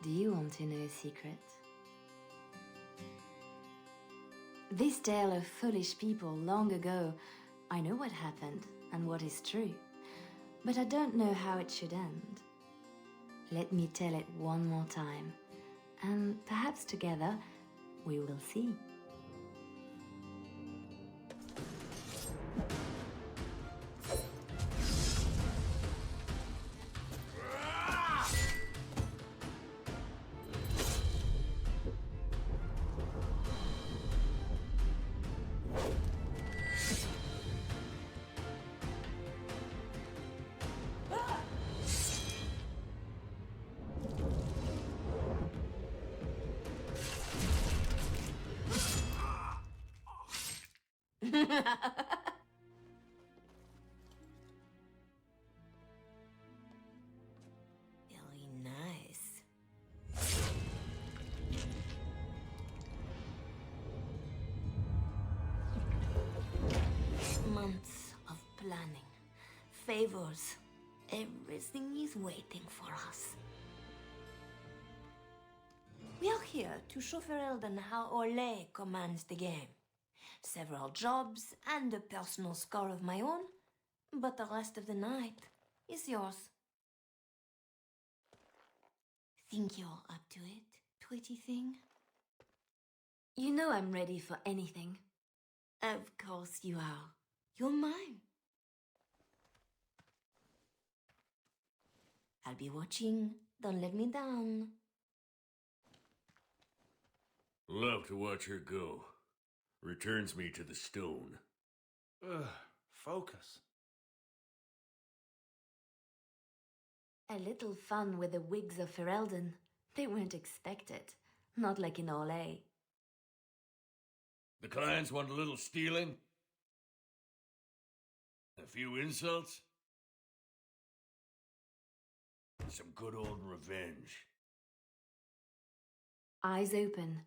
Do you want to know a secret? This tale of foolish people long ago, I know what happened and what is true, but I don't know how it should end. Let me tell it one more time, and perhaps together we will see. Very nice. Months of planning, favors, everything is waiting for us. We are here to show Ferelden how Ole commands the game. Several jobs and a personal score of my own, but the rest of the night is yours. Think you're up to it, pretty thing? You know I'm ready for anything. Of course you are. You're mine. I'll be watching. Don't let me down. Love to watch her go. Returns me to the stone. Focus. A little fun with the wigs of Ferelden. They won't expect it. Not like in Orlais. The clients want a little stealing? A few insults? Some good old revenge. Eyes open.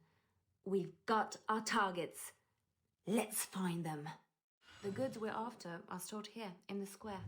We've got our targets. Let's find them. The goods we're after are stored here, in the square.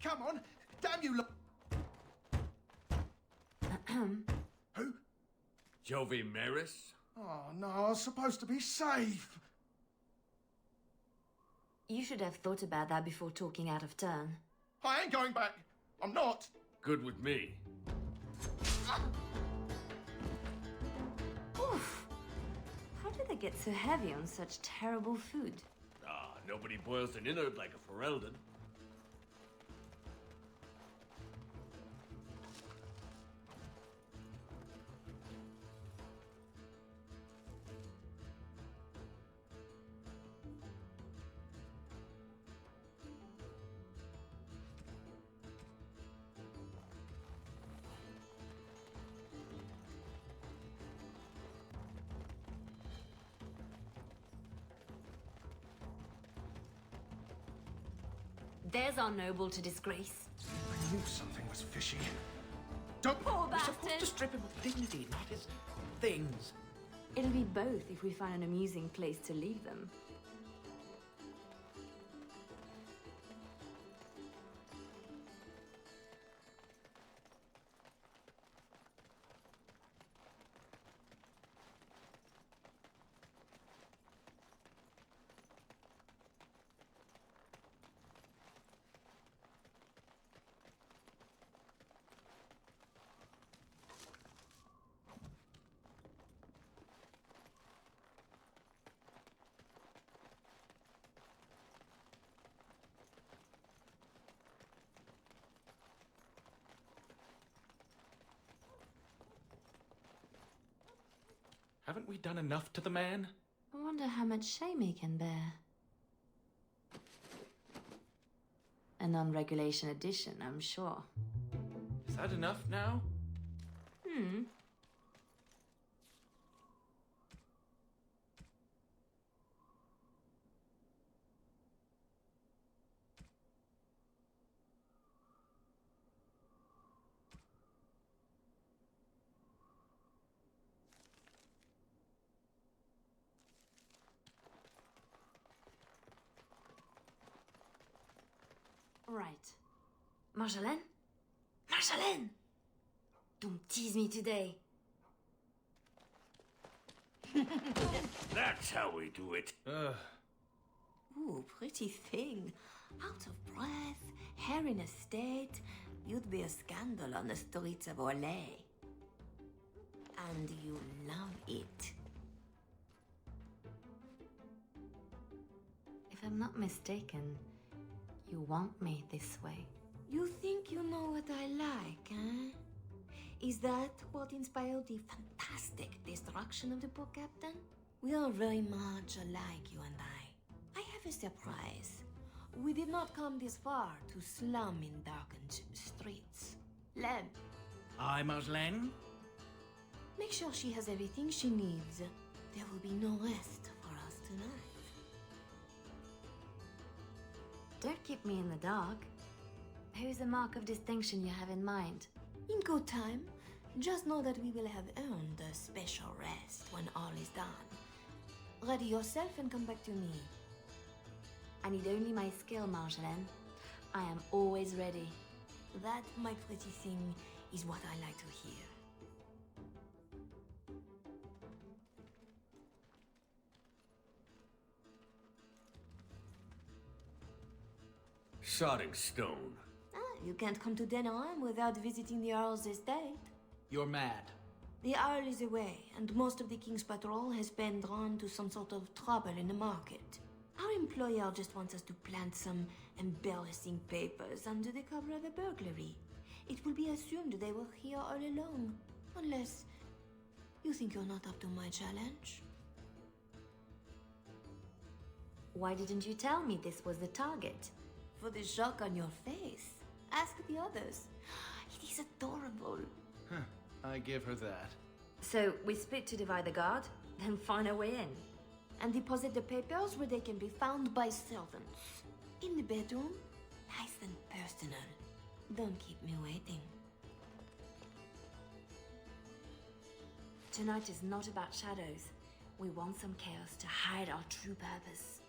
Come on! Damn you lot! Who? Jovi Maris? Oh no, I was supposed to be safe! You should have thought about that before talking out of turn. I ain't going back! I'm not! Good with me. Oof! How do they get so heavy on such terrible food? Nobody boils an innard like a Ferelden. There's our noble to disgrace. I knew something was fishy. Don't... Poor We're supposed bastard! to strip him of dignity, not his things. It'll be both if we find an amusing place to leave them. Haven't we done enough to the man? I wonder how much shame he can bear. A non-regulation edition, I'm sure. Is that enough now? Right. Marjolaine? Marjolaine! Don't tease me today. That's how we do it. Ooh, pretty thing. Out of breath, hair in a state. You'd be a scandal on the streets of Orlais. And you love it. If I'm not mistaken, you want me this way. You think you know what I like, eh? Is that what inspired the fantastic destruction of the poor captain? We are very much alike, you and I. I have a surprise. We did not come this far to slum in darkened streets. Lem, Aye, Marjolaine? make sure she has everything she needs. There will be no rest for us tonight. Don't keep me in the dark. Who's the mark of distinction you have in mind? In good time, just know that we will have earned a special rest when all is done. Ready yourself and come back to me. I need only my skill, Marjolaine. I am always ready. That, my pretty thing, is what I like to hear. Sodding stone. You can't come to Denham without visiting the Earl's estate. You're mad. The Earl is away, and most of the King's patrol has been drawn to some sort of trouble in the market. Our employer just wants us to plant some embarrassing papers under the cover of a burglary. It will be assumed they were here all along, unless you think you're not up to my challenge. Why didn't you tell me this was the target? For the shock on your face. Ask the others. It is adorable. I give her that. So we split to divide the guard, then find a way in. And deposit the papers where they can be found by servants. In the bedroom, nice and personal. Don't keep me waiting. Tonight is not about shadows. We want some chaos to hide our true purpose.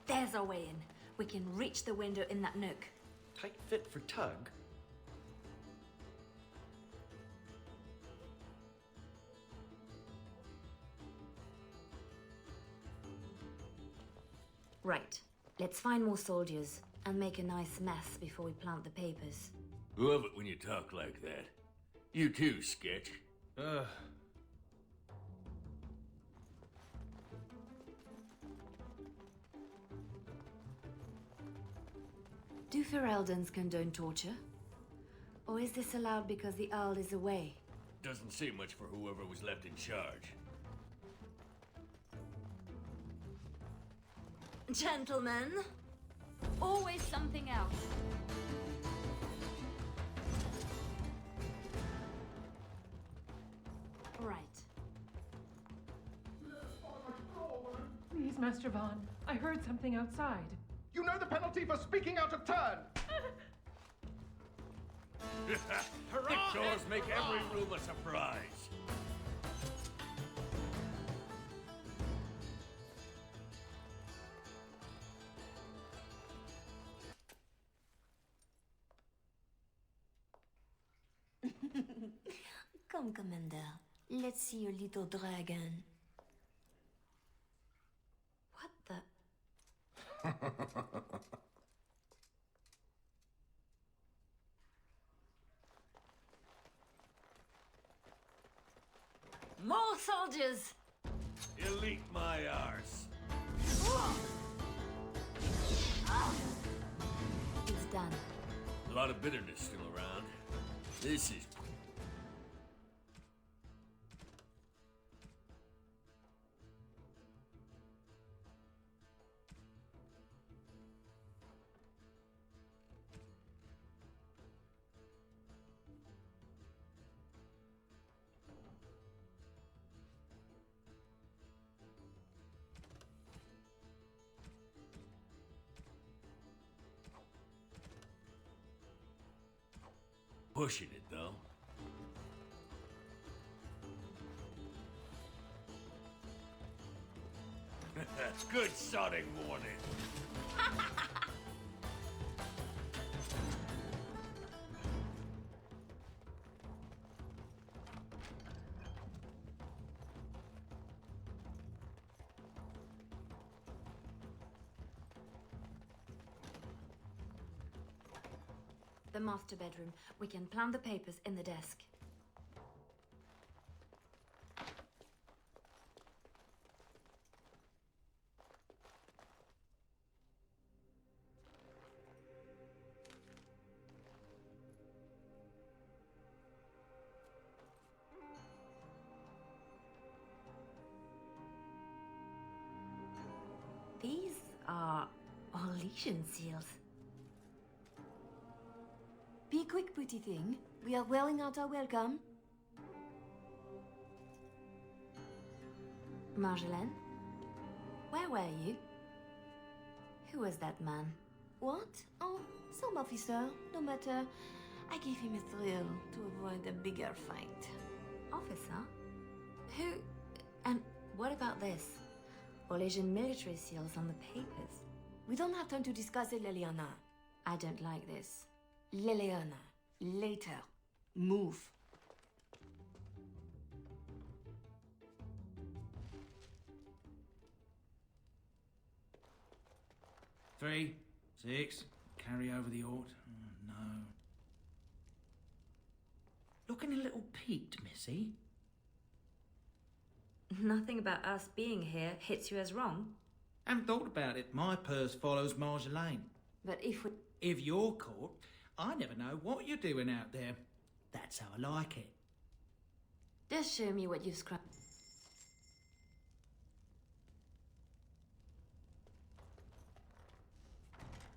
There's our way in. We can reach the window in that nook. Tight fit for Tug. Right. Let's find more soldiers and make a nice mess before we plant the papers. Love it when you talk like that. You too, Sketch. Do Ferelden's condone torture? Or is this allowed because the Earl is away? Doesn't say much for whoever was left in charge. Gentlemen, always something else. Right. Please, Master Vaughn. I heard something outside. You know the penalty for speaking out of turn! The chores make every room a surprise. Come, Commander. Let's see your little dragon. What the? More soldiers! Elite my arse. It's done. A lot of bitterness still around. This is... pushing it, though. Good sodding morning. The master bedroom. We can plant the papers in the desk. These are Orlesian seals. Be quick, pretty thing. We are wearing out our welcome. Marjolaine? Where were you? Who was that man? What? Oh, some officer. No matter. I gave him a thrill to avoid a bigger fight. Officer? Who? And what about this? Orlesian military seals on the papers. We don't have time to discuss it, Leliana. I don't like this. Leliana, later. Move. Three, 6, carry over the ought. Oh, no. Looking a little peaked, Missy. Nothing about us being here hits you as wrong. Haven't thought about it. My purse follows Marjolaine. But if we... If you're caught, I never know what you're doing out there. That's how I like it. Just show me what you've scrubbed.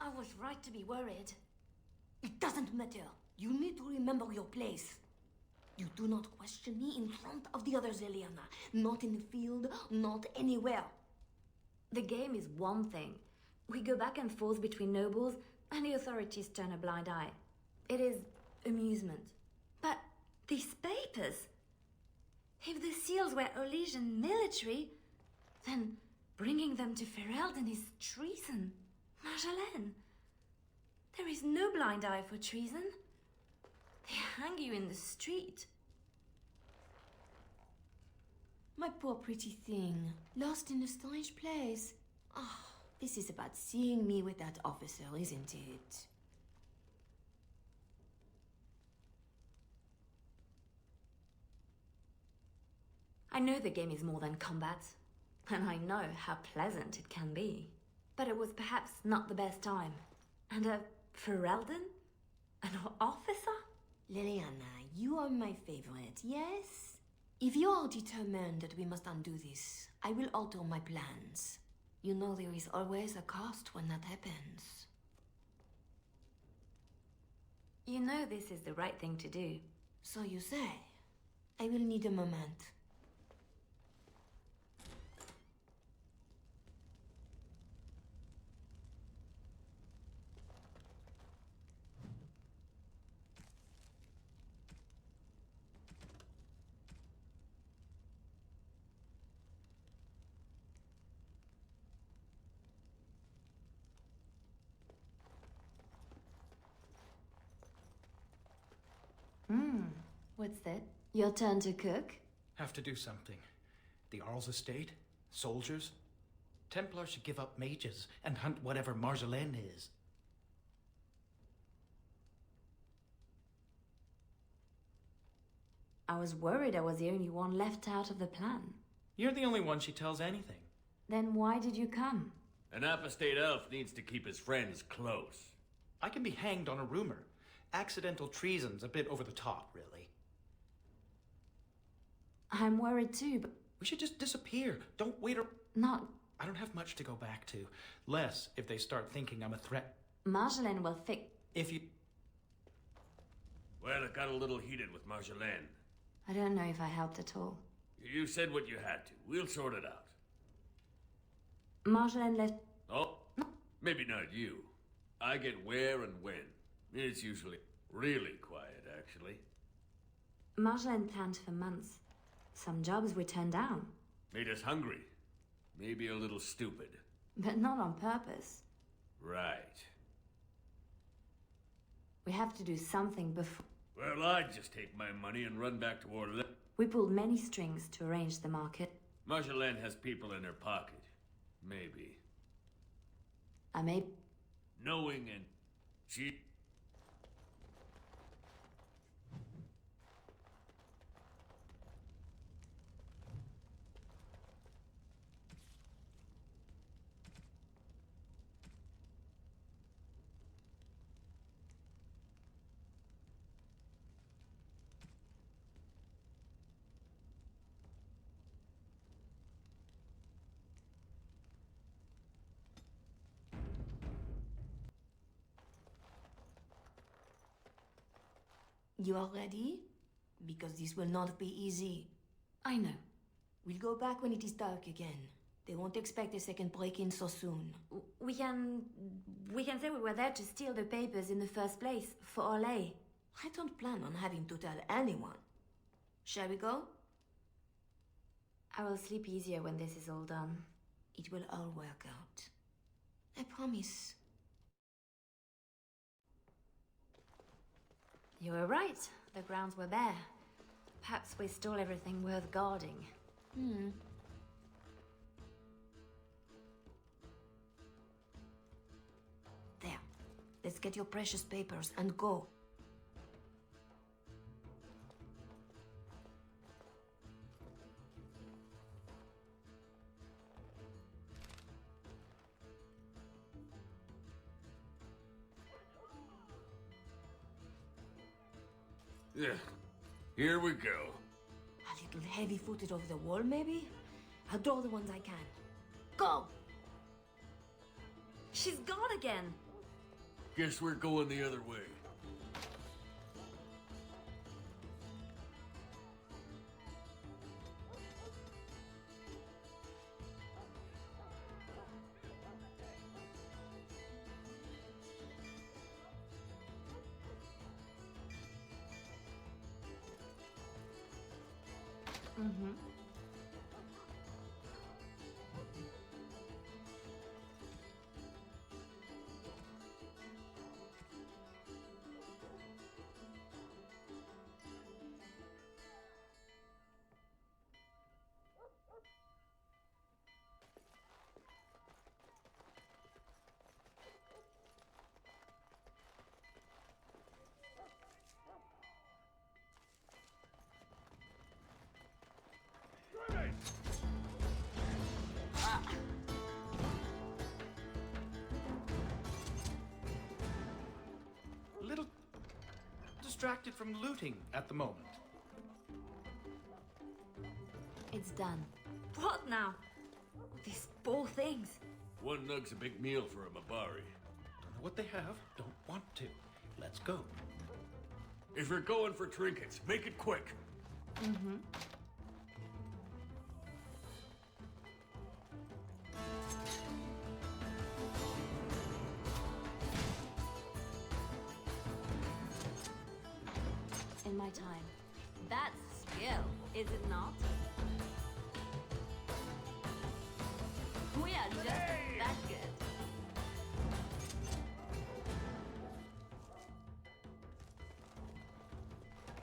I was right to be worried. It doesn't matter. You need to remember your place. You do not question me in front of the others, Leliana. Not in the field, not anywhere. The game is one thing. We go back and forth between nobles, and the authorities turn a blind eye. It is amusement. But these papers... If the seals were Orlesian military, then bringing them to Ferelden is treason. Marjolaine, there is no blind eye for treason. They hang you in the street. My poor pretty thing, lost in a strange place. Ah, this is about seeing me with that officer, isn't it? I know the game is more than combat, and I know how pleasant it can be. But it was perhaps not the best time. And a Ferelden? An officer? Leliana, you are my favorite, yes? If you are determined that we must undo this, I will alter my plans. You know there is always a cost when that happens. You know this is the right thing to do. So you say. I will need a moment. What's that? Your turn to cook? Have to do something. The Earl's estate? Soldiers? Templars should give up mages and hunt whatever Marjolaine is. I was worried I was the only one left out of the plan. You're the only one she tells anything. Then why did you come? An apostate elf needs to keep his friends close. I can be hanged on a rumor. Accidental treason's a bit over the top, really. I'm worried too, but We should just disappear. Don't wait or... not... I don't have much to go back to. Less if they start thinking I'm a threat. Marjolaine will fix... If you... Well, it got a little heated with Marjolaine. I don't know if I helped at all. You said what you had to. We'll sort it out. Marjolaine left... Oh, maybe not you. I get where and when. It's usually really quiet, actually. Marjolaine planned for months. Some jobs we turned down. Made us hungry. Maybe a little stupid. But not on purpose. Right. We have to do something before... Well, I'd just take my money and run back to Orleans. We pulled many strings to arrange the market. Marjolaine has people in her pocket. Maybe. I may... Knowing and... She... You are ready? Because this will not be easy. I know. We'll go back when it is dark again. They won't expect a second break-in so soon. We can say we were there to steal the papers in the first place, for Orlais. I don't plan on having to tell anyone. Shall we go? I will sleep easier when this is all done. It will all work out. I promise. You were right. The grounds were bare. Perhaps we stole everything worth guarding. There. Let's get your precious papers and go. Yeah. Here we go. A little heavy-footed over the wall, maybe? I'll draw the ones I can. Go! She's gone again! Guess we're going the other way. A little distracted from looting at the moment. It's done. What now? These poor things. One nug's a big meal for a Mabari. Don't know what they have, don't want to. Let's go. If you're going for trinkets, make it quick. In my time. That's skill, is it not? We are just that good.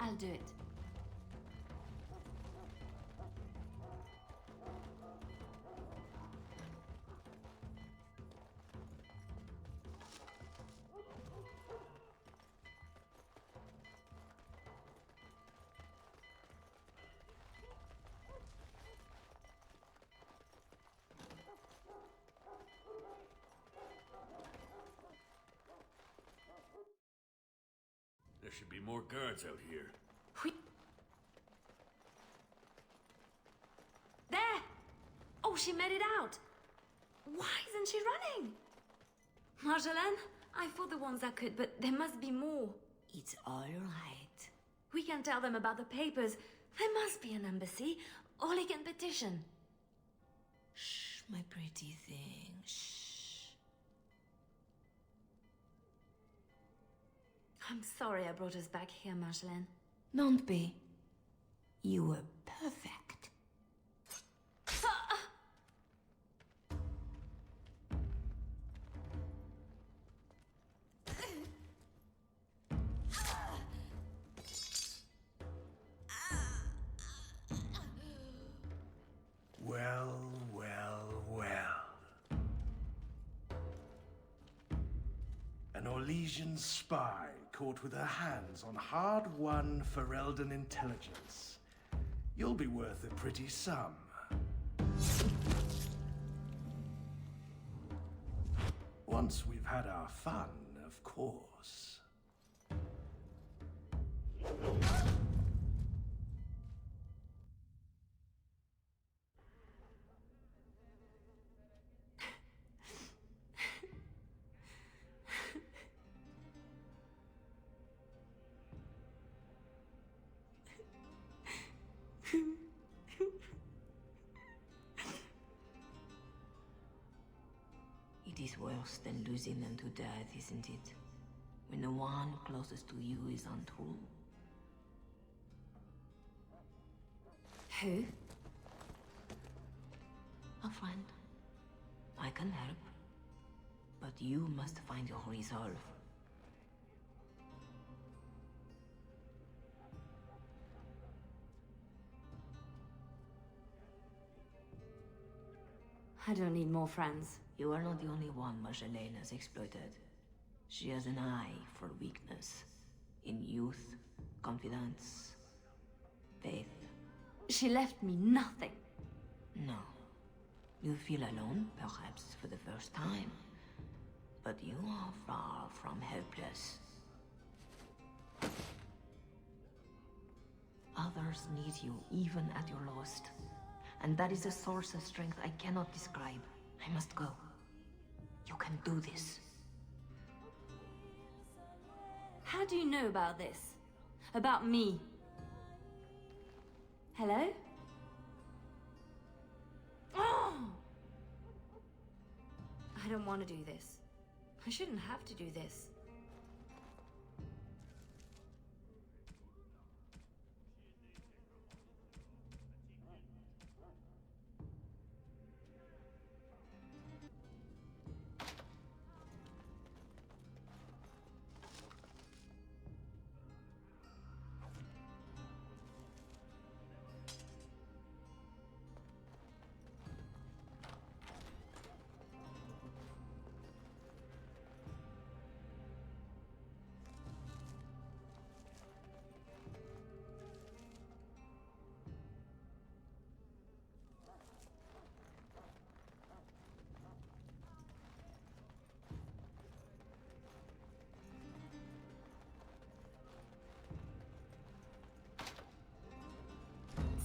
I'll do it. There should be more guards out here. There! Oh, she made it out! Why isn't she running? Marjolaine, I fought the ones that could, but there must be more. It's all right. We can tell them about the papers. There must be an embassy, or they can petition. Shh, my pretty thing, shh. I'm sorry I brought us back here, Marjolaine. Don't be. You were perfect. Well, well, well. An Orlesian spy caught with her hands on hard-won Ferelden intelligence. You'll be worth a pretty sum. Once we've had our fun, of course. It is worse than losing them to death, isn't it? When the one closest to you is untrue. Who? A friend. I can help. But you must find your resolve. I don't need more friends. You are not the only one Marjolaine has exploited. She has an eye for weakness. In youth, confidence, faith. She left me nothing. No. You feel alone, perhaps for the first time. But you are far from helpless. Others need you even at your lowest. And that is a source of strength I cannot describe. I must go. You can do this. How do you know about this? About me? Hello? Oh! I don't want to do this. I shouldn't have to do this.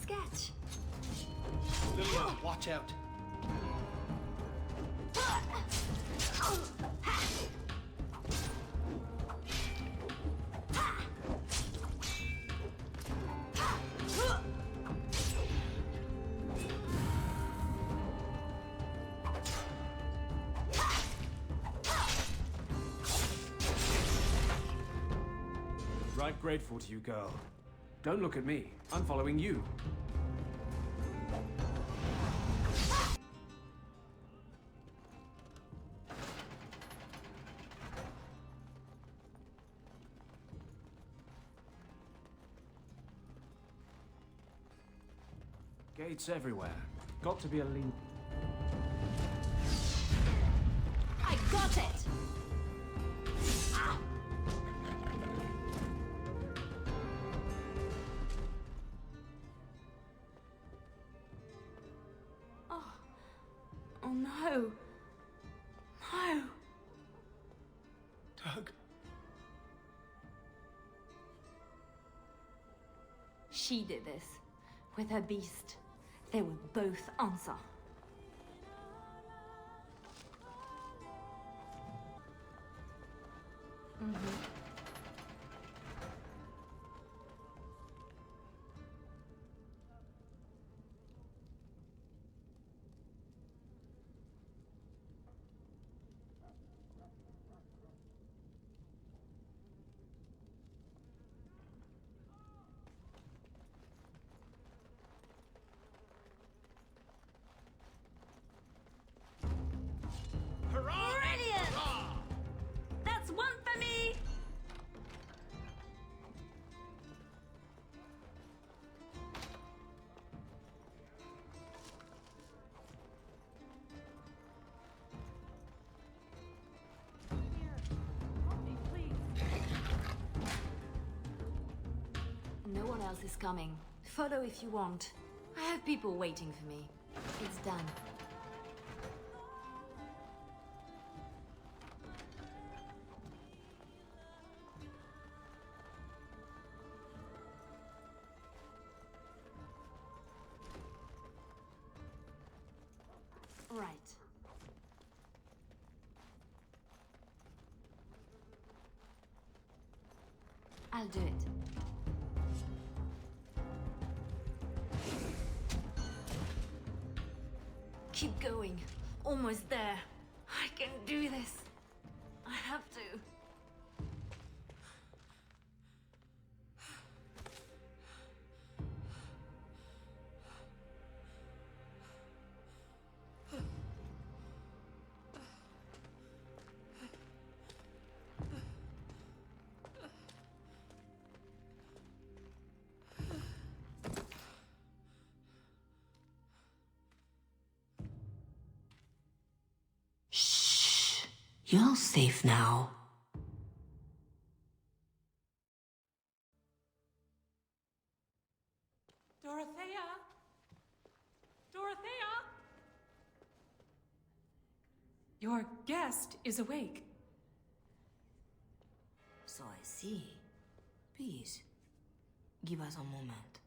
Sketch! Leliana, watch out. Right grateful to you, girl. Don't look at me. I'm following you. Gates everywhere. Got to be a lean. I got it! Ah! Oh no. No. Doug. She did this. With her beast. They will both answer. Brilliant! That's one for me! No one else is coming. Follow if you want. I have people waiting for me. It's done. Right. I'll do it. Keep going. Almost there. I can do this. I have to. Shh. You're safe now. Dorothea? Dorothea? Your guest is awake. So I see. Please, give us a moment.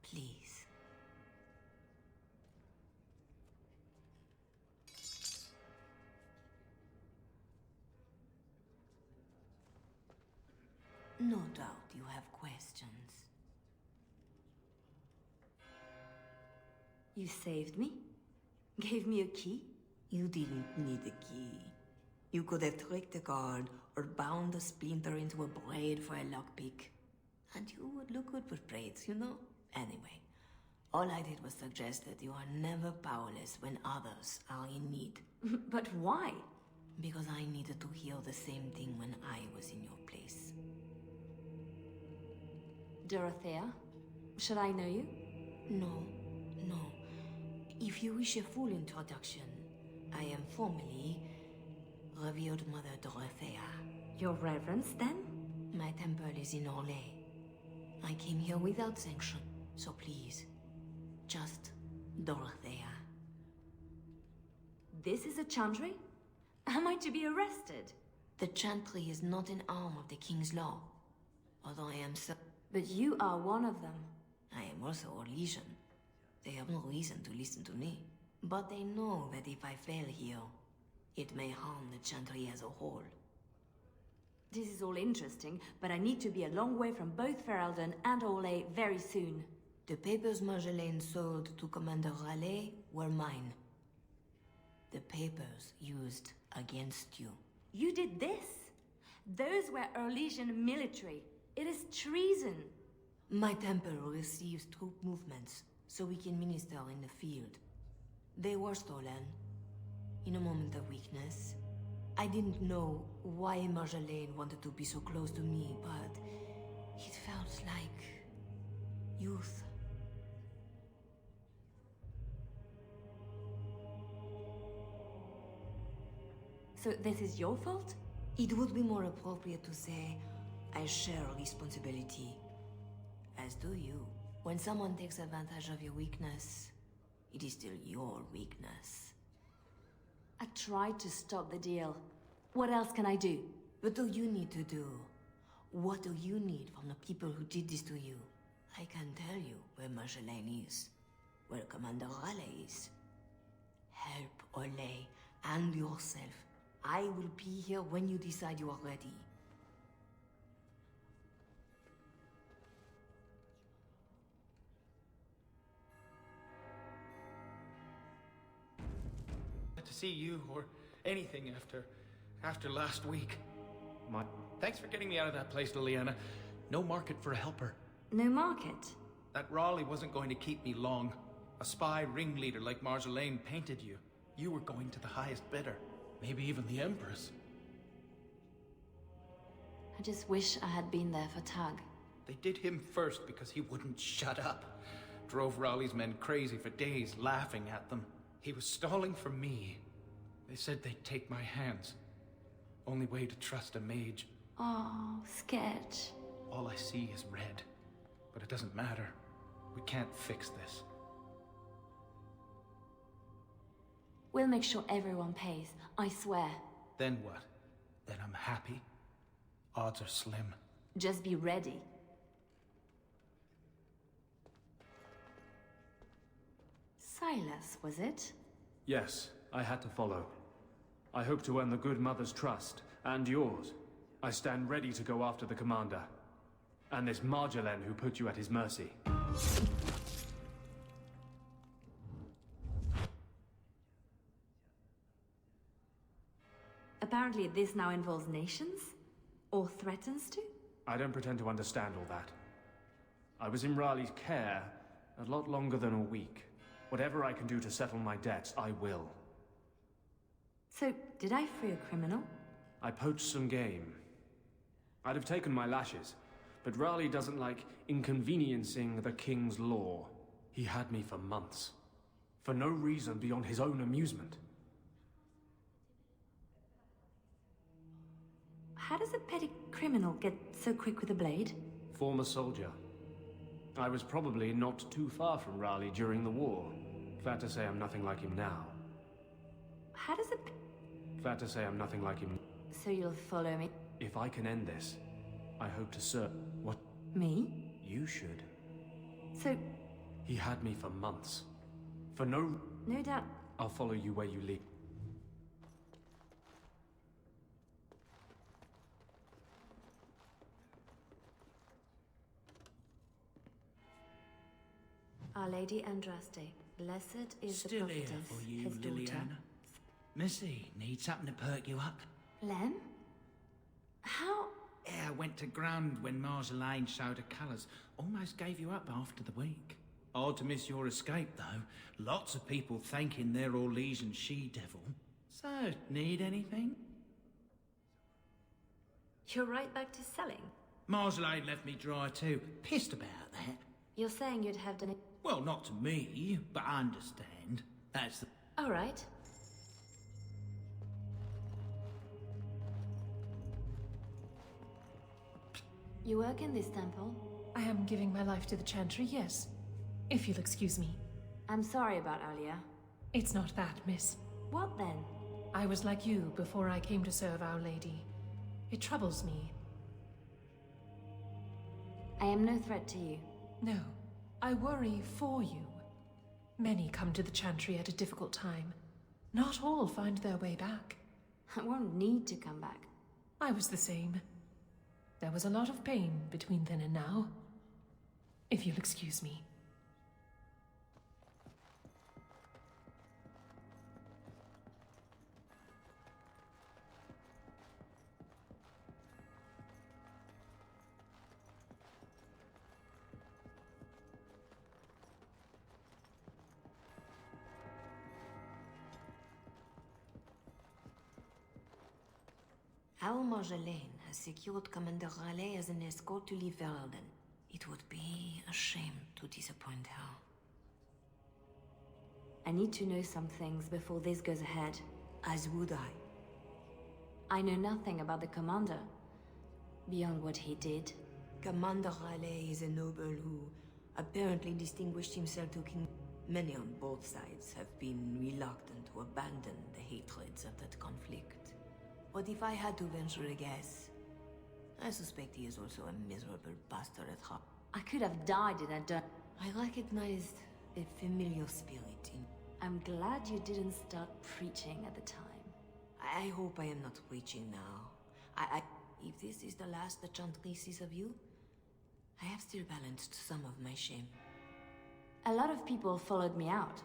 Please. No doubt you have questions. You saved me? Gave me a key? You didn't need a key. You could have tricked the guard or bound a splinter into a braid for a lockpick. And you would look good with braids, you know? Anyway, all I did was suggest that you are never powerless when others are in need. But why? Because I needed to hear the same thing when I was in your place. Dorothea? Should I know you? No, no. If you wish a full introduction, I am formally Revered Mother Dorothea. Your reverence, then? My temple is in Orlais. I came here without sanction, so please, just Dorothea. This is a chantry? Am I to be arrested? The chantry is not an arm of the king's law, although I am so... But you are one of them. I am also Orlesian. They have no reason to listen to me. But they know that if I fail here, it may harm the chantry as a whole. This is all interesting, but I need to be a long way from both Ferelden and Orlais very soon. The papers Marjolaine sold to Commander Raleigh were mine. The papers used against you. You did this? Those were Orlesian military. It is treason. My temple receives troop movements, so we can minister in the field. They were stolen. In a moment of weakness. I didn't know why Marjolaine wanted to be so close to me, but it felt like youth. So this is your fault? It would be more appropriate to say I share responsibility, as do you. When someone takes advantage of your weakness, it is still your weakness. I tried to stop the deal. What else can I do? What do you need to do? What do you need from the people who did this to you? I can tell you where Marjolaine is, where Commander Raleigh is. Help Ole and yourself. I will be here when you decide you are ready. To see you or anything after last week. Thanks for getting me out of that place, Leliana. No market for a helper. No market? That Raleigh wasn't going to keep me long. A spy ringleader like Marjolaine painted you. You were going to the highest bidder. Maybe even the Empress. I just wish I had been there for Tug. They did him first because he wouldn't shut up. Drove Raleigh's men crazy for days, laughing at them. He was stalling for me. They said they'd take my hands. Only way to trust a mage. Oh, sketch. All I see is red. But it doesn't matter. We can't fix this. We'll make sure everyone pays, I swear. Then what? Then I'm happy? Odds are slim. Just be ready. Silas, was it? Yes, I had to follow. I hope to earn the good mother's trust, and yours. I stand ready to go after the commander. And this Marjolaine who put you at his mercy. Apparently this now involves nations? Or threatens to? I don't pretend to understand all that. I was in Raleigh's care a lot longer than a week. Whatever I can do to settle my debts, I will. So, did I free a criminal? I poached some game. I'd have taken my lashes, but Raleigh doesn't like inconveniencing the king's law. He had me for months. For no reason beyond his own amusement. How does a petty criminal get so quick with a blade? Former soldier. I was probably not too far from Raleigh during the war. Glad to say I'm nothing like him now. How does a... Glad to say I'm nothing like him. So you'll follow me? If I can end this, I hope to serve. What? Me? You should. So... He had me for months. For no... No doubt... I'll follow you where you lead. Our Lady Andraste, blessed is Still the here prophetess, for you, his daughter. Leliana. Missy, need something to perk you up? Lem? How... Yeah, I went to ground when Marjolaine showed her colours. Almost gave you up after the week. Hard to miss your escape, though. Lots of people thanking their Orlesian she-devil. So, need anything? You're right back to selling? Marjolaine left me dry too. Pissed about that. You're saying you'd have done it... Well, not to me, but I understand. That's the... All right. You work in this temple? I am giving my life to the Chantry, yes. If you'll excuse me. I'm sorry about earlier. It's not that, miss. What then? I was like you before I came to serve Our Lady. It troubles me. I am no threat to you. No, I worry for you. Many come to the Chantry at a difficult time. Not all find their way back. I won't need to come back. I was the same. There was a lot of pain between then and now. If you'll excuse me. Our Marjolaine has secured Commander Raleigh as an escort to leave Verelden. It would be a shame to disappoint her. I need to know some things before this goes ahead. As would I. I know nothing about the commander, beyond what he did. Commander Raleigh is a noble who apparently distinguished himself to King. Many on both sides have been reluctant to abandon the hatreds of that conflict. But if I had to venture a guess, I suspect he is also a miserable bastard at heart. I could have died in a dun. I recognized a familiar spirit in... I'm glad you didn't start preaching at the time. I hope I am not preaching now. If this is the last the Chantry sees of you, I have still balanced some of my shame. A lot of people followed me out.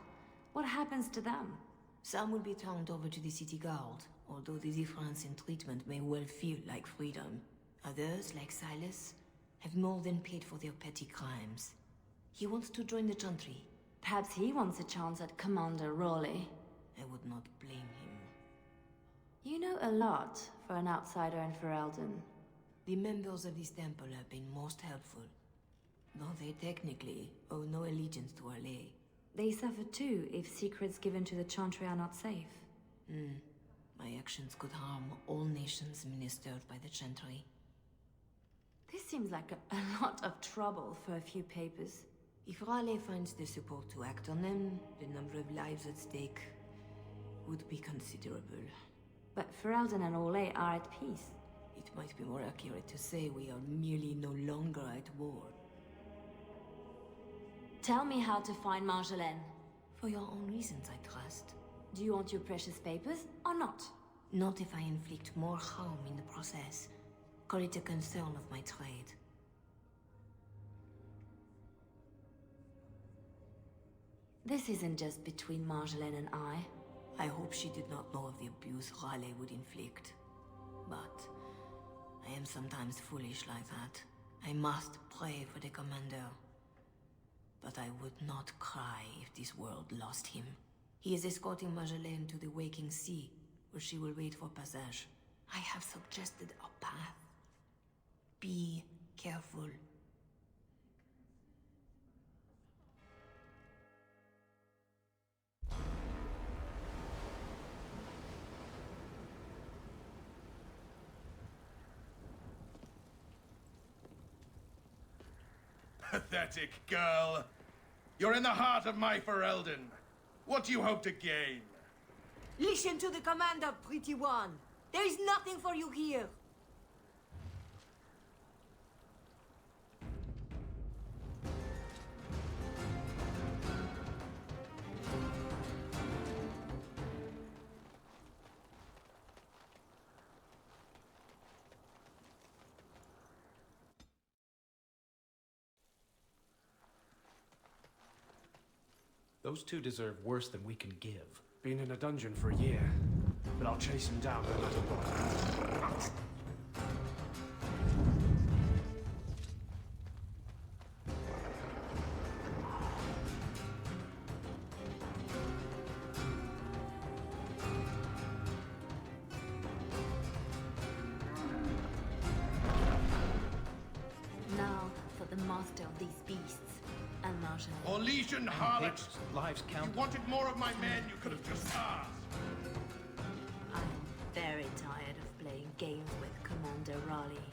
What happens to them? Some will be turned over to the city guard, although the difference in treatment may well feel like freedom. Others, like Silas, have more than paid for their petty crimes. He wants to join the Chantry. Perhaps he wants a chance at Commander Raleigh. I would not blame him. You know a lot for an outsider in Ferelden. The members of this temple have been most helpful, though they technically owe no allegiance to our lay. They suffer too if secrets given to the Chantry are not safe. My actions could harm all nations ministered by the Chantry. This seems like a lot of trouble for a few papers. If Raleigh finds the support to act on them, the number of lives at stake would be considerable. But Ferelden and Orlais are at peace. It might be more accurate to say we are merely no longer at war. Tell me how to find Marjolaine. For your own reasons, I trust. Do you want your precious papers or not? Not if I inflict more harm in the process. Call it a concern of my trade. This isn't just between Marjolaine and I. I hope she did not know of the abuse Raleigh would inflict. But I am sometimes foolish like that. I must pray for the commander. But I would not cry if this world lost him. He is escorting Marjolaine to the waking sea, where she will wait for passage. I have suggested a path. Be careful. Pathetic girl. You're in the heart of my Ferelden. What do you hope to gain? Listen to the commander, pretty one. There is nothing for you here. Those two deserve worse than we can give. Been in a dungeon for a year, but I'll chase him down no matter what. Now for the master of these beasts, and Marjolaine. Orlesian harlot! Papers, lives You count. wanted more of my men, you could have just asked. I'm very tired of playing games with Commander Raleigh.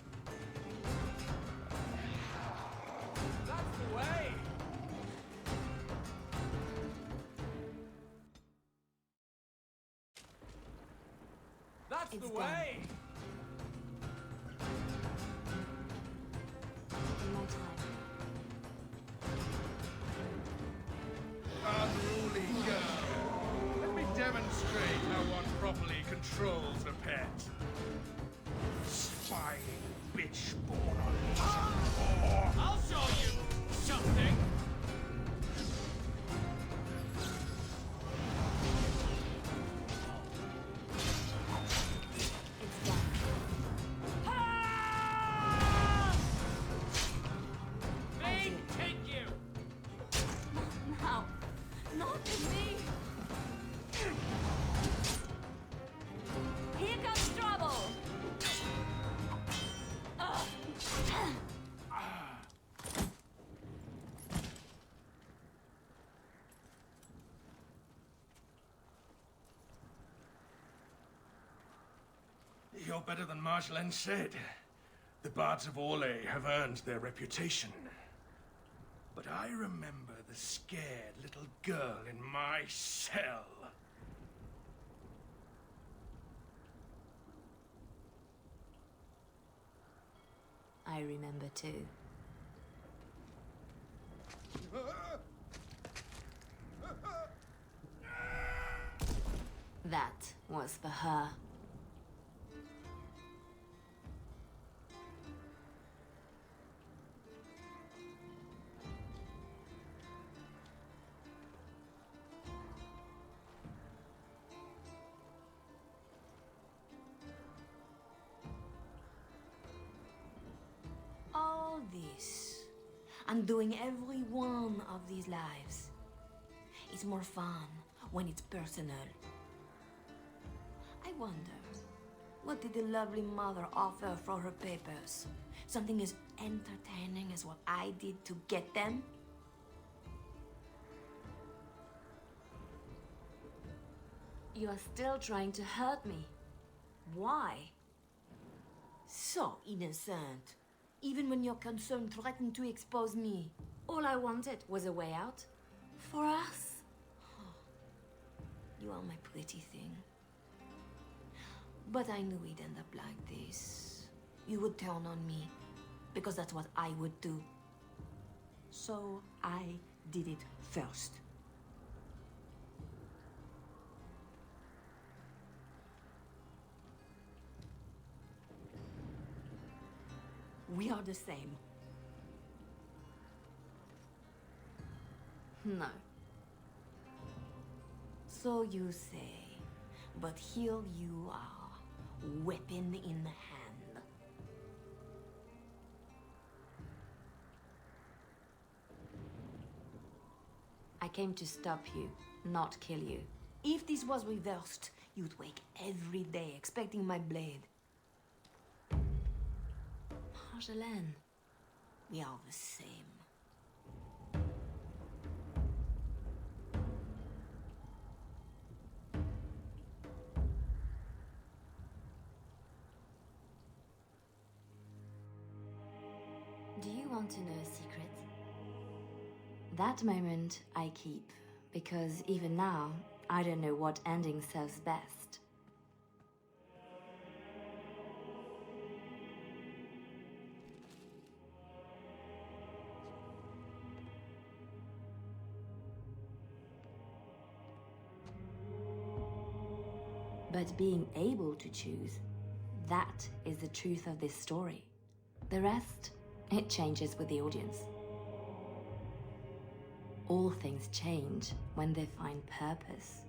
That's the way! That's It's the done. way! In my time. Unruly girl. Let me demonstrate how one properly controls a pet. Spying bitch born on whore. I'll show you something! It's done. They take you! Now, not with me. Here comes trouble. Ugh. You're better than Marjolaine said. The bards of Orlais have earned their reputation. But I remember the scared little girl in my cell. I remember too. That was for her. All this, and doing every one of these lives. It's more fun when it's personal. I wonder, what did the lovely mother offer for her papers? Something as entertaining as what I did to get them? You are still trying to hurt me. Why? So innocent. Even when your concern threatened to expose me. All I wanted was a way out. For us. You are my pretty thing. But I knew we'd end up like this. You would turn on me, because that's what I would do. So I did it first. We are the same. No. So you say, but here you are, weapon in hand. I came to stop you, not kill you. If this was reversed, you'd wake every day expecting my blade. Marjolaine. We are the same. Do you want to know a secret? That moment I keep, because even now, I don't know what ending serves best. But being able to choose, that is the truth of this story. The rest, it changes with the audience. All things change when they find purpose.